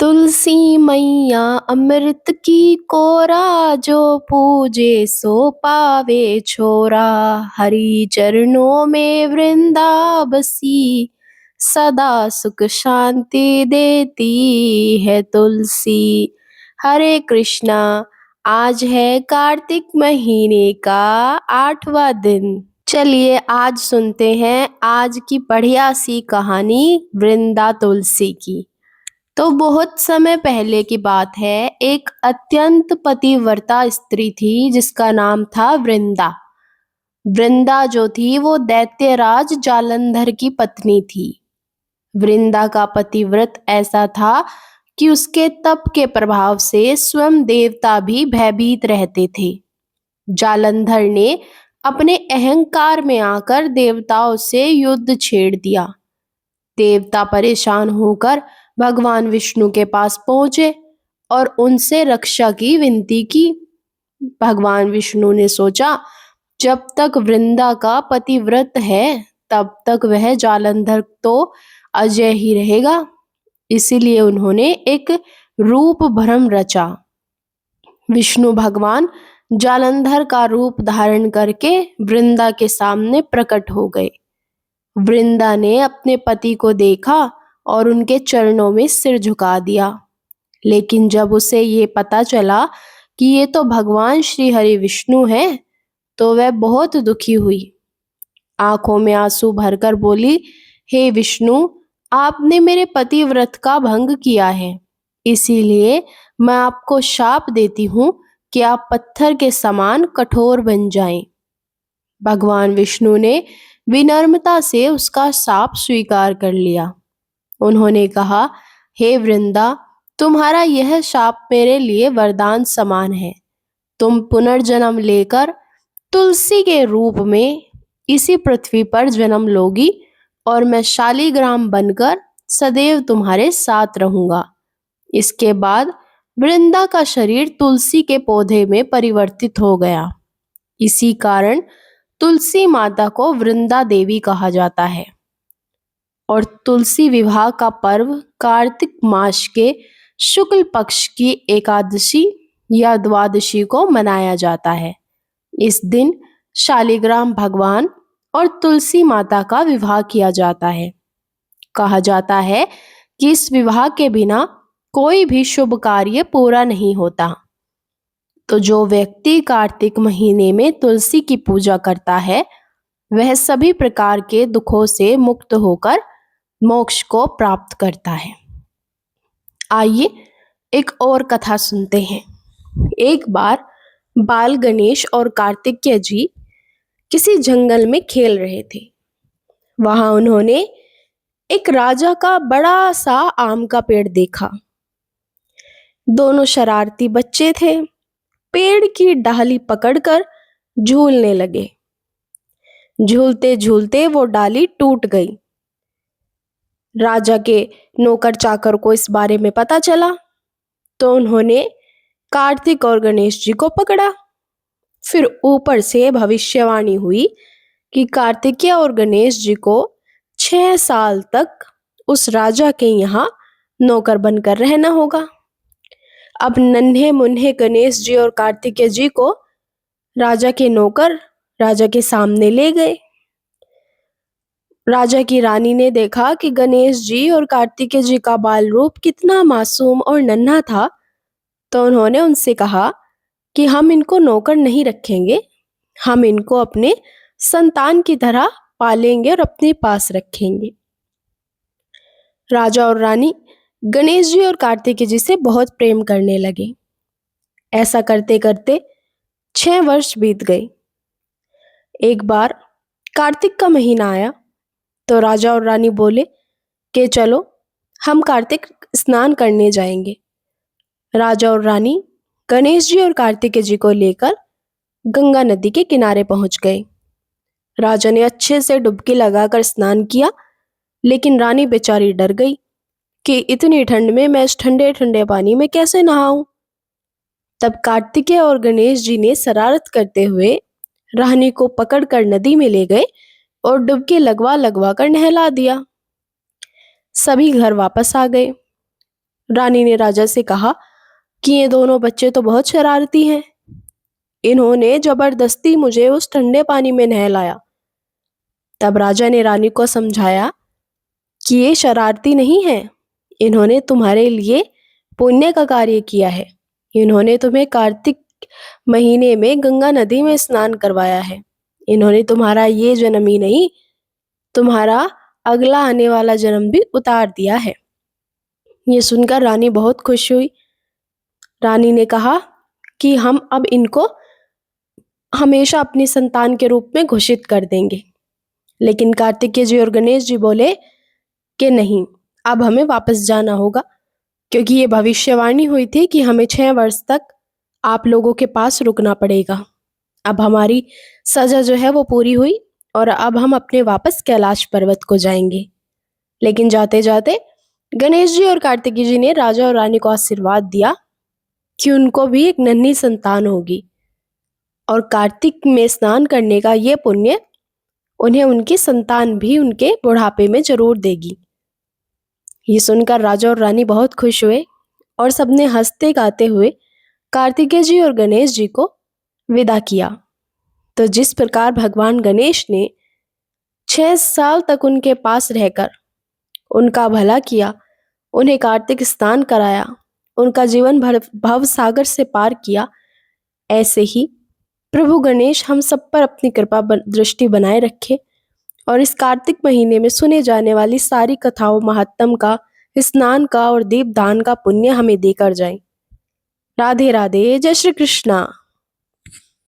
तुलसी मैया अमृत की कोरा, जो पूजे सो पावे छोरा। हरि चरणों में वृंदा बसी, सदा सुख शांति देती है तुलसी। हरे कृष्णा। आज है कार्तिक महीने का 8वां दिन। चलिए आज सुनते हैं आज की बढ़िया सी कहानी वृंदा तुलसी की। तो बहुत समय पहले की बात है। एक अत्यंत पतिव्रता स्त्री थी जिसका नाम था वृंदा। वृंदा जो थी वो दैत्यराज जालंधर की पत्नी थी। वृंदा का पतिव्रत ऐसा था कि उसके तप के प्रभाव से स्वयं देवता भी भयभीत रहते थे। जालंधर ने अपने अहंकार में आकर देवताओं से युद्ध छेड़ दिया। देवता परेशान होकर भगवान विष्णु के पास पहुंचे और उनसे रक्षा की विनती की। भगवान विष्णु ने सोचा, जब तक वृंदा का पतिव्रत है तब तक वह जालंधर तो अजय ही रहेगा। इसीलिए उन्होंने एक रूप भ्रम रचा। विष्णु भगवान जालंधर का रूप धारण करके वृंदा के सामने प्रकट हो गए। वृंदा ने अपने पति को देखा और उनके चरणों में सिर झुका दिया। लेकिन जब उसे ये पता चला कि ये तो भगवान श्री हरि विष्णु हैं, तो वह बहुत दुखी हुई। आंखों में आंसू भरकर बोली, हे विष्णु, आपने मेरे पतिव्रत का भंग किया है, इसीलिए मैं आपको शाप देती हूँ कि आप पत्थर के समान कठोर बन जाएं। भगवान विष्णु ने विनम्रता से उसका शाप स्वीकार कर लिया। उन्होंने कहा, हे वृंदा, तुम्हारा यह शाप मेरे लिए वरदान समान है। तुम पुनर्जन्म लेकर तुलसी के रूप में इसी पृथ्वी पर जन्म लोगी और मैं शालीग्राम बनकर सदैव तुम्हारे साथ रहूंगा। इसके बाद वृंदा का शरीर तुलसी के पौधे में परिवर्तित हो गया। इसी कारण तुलसी माता को वृंदा देवी कहा जाता है। और तुलसी विवाह का पर्व कार्तिक मास के शुक्ल पक्ष की एकादशी या द्वादशी को मनाया जाता है। इस दिन शालीग्राम भगवान और तुलसी माता का विवाह किया जाता है। कहा जाता है कि इस विवाह के बिना कोई भी शुभ कार्य पूरा नहीं होता। तो जो व्यक्ति कार्तिक महीने में तुलसी की पूजा करता है, वह सभी प्रकार के दुखों से मुक्त होकर मोक्ष को प्राप्त करता है। आइए एक और कथा सुनते हैं। एक बार बाल गणेश और कार्तिकेय जी किसी जंगल में खेल रहे थे। वहां उन्होंने एक राजा का बड़ा सा आम का पेड़ देखा। दोनों शरारती बच्चे थे। पेड़ की डाली पकड़कर झूलने लगे। झूलते झूलते वो डाली टूट गई। राजा के नौकर चाकर को इस बारे में पता चला, तो उन्होंने कार्तिक और गणेश जी को पकड़ा। फिर ऊपर से भविष्यवाणी हुई कि कार्तिकेय और गणेश जी को 6 साल तक उस राजा के यहाँ नौकर बनकर रहना होगा। अब नन्हे मुन्ने गणेश जी और कार्तिकेय जी को राजा के नौकर राजा के सामने ले गए। राजा की रानी ने देखा कि गणेश जी और कार्तिकेय जी का बाल रूप कितना मासूम और नन्हा था, तो उन्होंने उनसे कहा कि हम इनको नौकर नहीं रखेंगे, हम इनको अपने संतान की तरह पालेंगे और अपने पास रखेंगे। राजा और रानी गणेश जी और कार्तिकेय जी से बहुत प्रेम करने लगे। ऐसा करते करते 6 वर्ष बीत गए। एक बार कार्तिक का महीना आया, तो राजा और रानी बोले कि चलो हम कार्तिक स्नान करने जाएंगे। राजा और रानी गणेश जी और कार्तिकेय जी को लेकर गंगा नदी के किनारे पहुंच गए। राजा ने अच्छे से डुबकी लगाकर स्नान किया, लेकिन रानी बेचारी डर गई कि इतनी ठंड में मैं इस ठंडे ठंडे पानी में कैसे नहाऊं। तब कार्तिकेय और गणेश जी ने शरारत करते हुए रानी को पकड़कर नदी में ले गए और डुबकी लगवा लगवा कर नहला दिया। सभी घर वापस आ गए। रानी ने राजा से कहा कि ये दोनों बच्चे तो बहुत शरारती हैं। इन्होंने जबरदस्ती मुझे उस ठंडे पानी में नहलाया। तब राजा ने रानी को समझाया कि ये शरारती नहीं है, इन्होंने तुम्हारे लिए पुण्य का कार्य किया है। इन्होंने तुम्हें कार्तिक महीने में गंगा नदी में स्नान करवाया है। इन्होंने तुम्हारा ये जन्म ही नहीं, तुम्हारा अगला आने वाला जन्म भी उतार दिया है। ये सुनकर रानी बहुत खुश हुई। रानी ने कहा कि हम अब इनको हमेशा अपनी संतान के रूप में घोषित कर देंगे। लेकिन कार्तिकेय जी और गणेश जी बोले कि नहीं, अब हमें वापस जाना होगा, क्योंकि ये भविष्यवाणी हुई थी कि हमें 6 वर्ष तक आप लोगों के पास रुकना पड़ेगा। अब हमारी सजा जो है वो पूरी हुई और अब हम अपने वापस कैलाश पर्वत को जाएंगे। लेकिन जाते जाते गणेश जी और कार्तिकेय जी ने राजा और रानी को आशीर्वाद दिया कि उनको भी एक नन्ही संतान होगी और कार्तिक में स्नान करने का ये पुण्य उन्हें उनकी संतान भी उनके बुढ़ापे में जरूर देगी। ये सुनकर राजा और रानी बहुत खुश हुए और सबने हंसते गाते हुए कार्तिकेय जी और गणेश जी को विदा किया। तो जिस प्रकार भगवान गणेश ने 6 साल तक उनके पास रहकर उनका भला किया, उन्हें कार्तिक स्नान कराया, उनका जीवन भव सागर से पार किया, ऐसे ही प्रभु गणेश हम सब पर अपनी कृपा दृष्टि बनाए रखे और इस कार्तिक महीने में सुने जाने वाली सारी कथाओं, महात्म का, स्नान का और दीपदान का पुण्य हमें देकर जाए। राधे राधे। जय श्री कृष्णा।